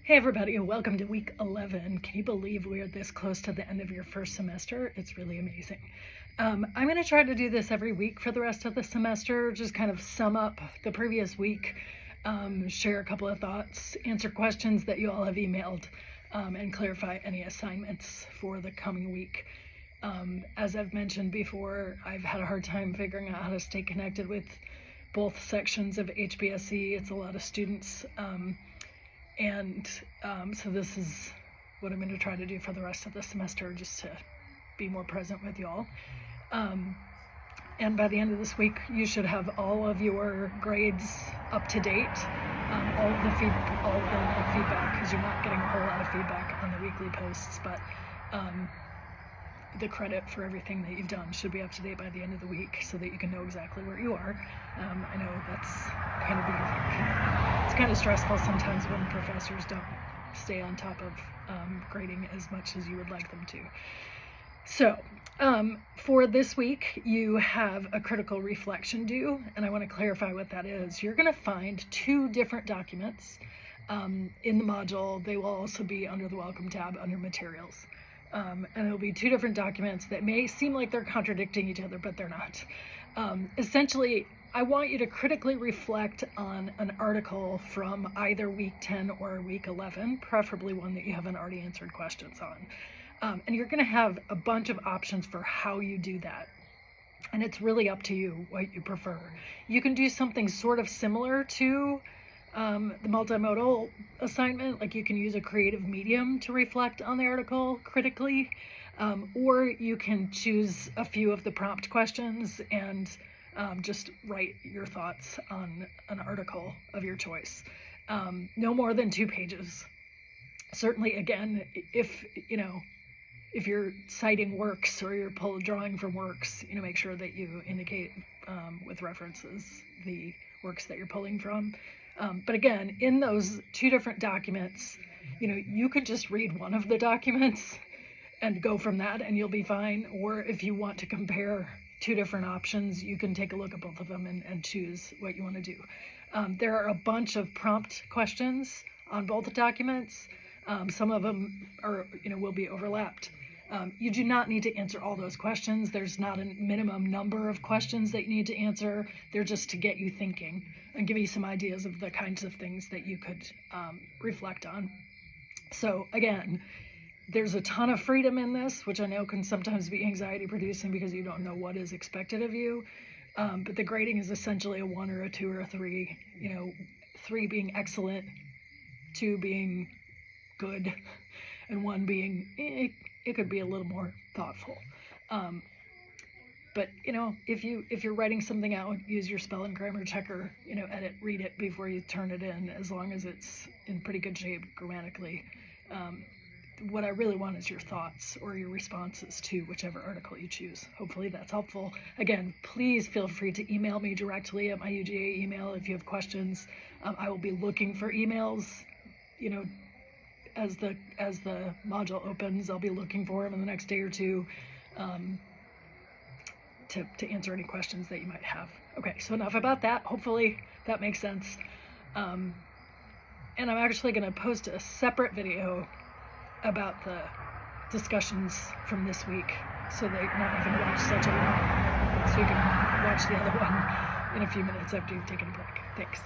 Hey everybody, and welcome to week 11. Can you believe we are this close to the end of your first semester? It's really amazing. I'm going to try to do this every week for the rest of the semester, just kind of sum up the previous week, share a couple of thoughts, answer questions that you all have emailed, and clarify any assignments for the coming week. As I've mentioned before, I've had a hard time figuring out how to stay connected with both sections of HBSE. It's a lot of students. So this is what I'm going to try to do for the rest of the semester, just to be more present with y'all. And by the end of this week, you should have all of your grades up to date, all of the feedback, because you're not getting a whole lot of feedback on the weekly posts, but the credit for everything that you've done should be up to date by the end of the week, so that you can know exactly where you are. I know that's it's kind of stressful sometimes when professors don't stay on top of grading as much as you would like them to. So for this week, you have a critical reflection due, and I want to clarify what that is. You're going to find two different documents in the module. They will also be under the Welcome tab under Materials. And it'll be two different documents that may seem like they're contradicting each other, but they're not. Essentially, I want you to critically reflect on an article from either week 10 or week 11, preferably one that you haven't already answered questions on. And you're going to have a bunch of options for how you do that. And it's really up to you what you prefer. You can do something sort of similar to the multimodal assignment, like you can use a creative medium to reflect on the article critically, or you can choose a few of the prompt questions and just write your thoughts on an article of your choice. No more than 2 pages. Certainly, again, if you're citing works or you're drawing from works, make sure that you indicate with references the works that you're pulling from. But again, in those 2 different documents, you could just read one of the documents and go from that and you'll be fine. Or if you want to compare 2 different options, you can take a look at both of them and choose what you want to do. There are a bunch of prompt questions on both documents. Some of them will be overlapped. You do not need to answer all those questions. There's not a minimum number of questions that you need to answer. They're just to get you thinking and give you some ideas of the kinds of things that you could reflect on. So again, there's a ton of freedom in this, which I know can sometimes be anxiety producing because you don't know what is expected of you. But the grading is essentially a 1 or a 2 or a 3, 3 being excellent, 2 being good, and 1 being, it could be a little more thoughtful. But if you're writing something out, use your spell and grammar checker, edit, read it before you turn it in, as long as it's in pretty good shape grammatically. What I really want is your thoughts or your responses to whichever article you choose. Hopefully that's helpful. Again, please feel free to email me directly at my UGA email if you have questions. I will be looking for emails, as the module opens. I'll be looking for them in the next day or two to answer any questions that you might have. Okay, so enough about that. Hopefully that makes sense. And I'm actually going to post a separate video about the discussions from this week, so that you're not having to watch such a long one, so you can watch the other one in a few minutes after you've taken a break. Thanks.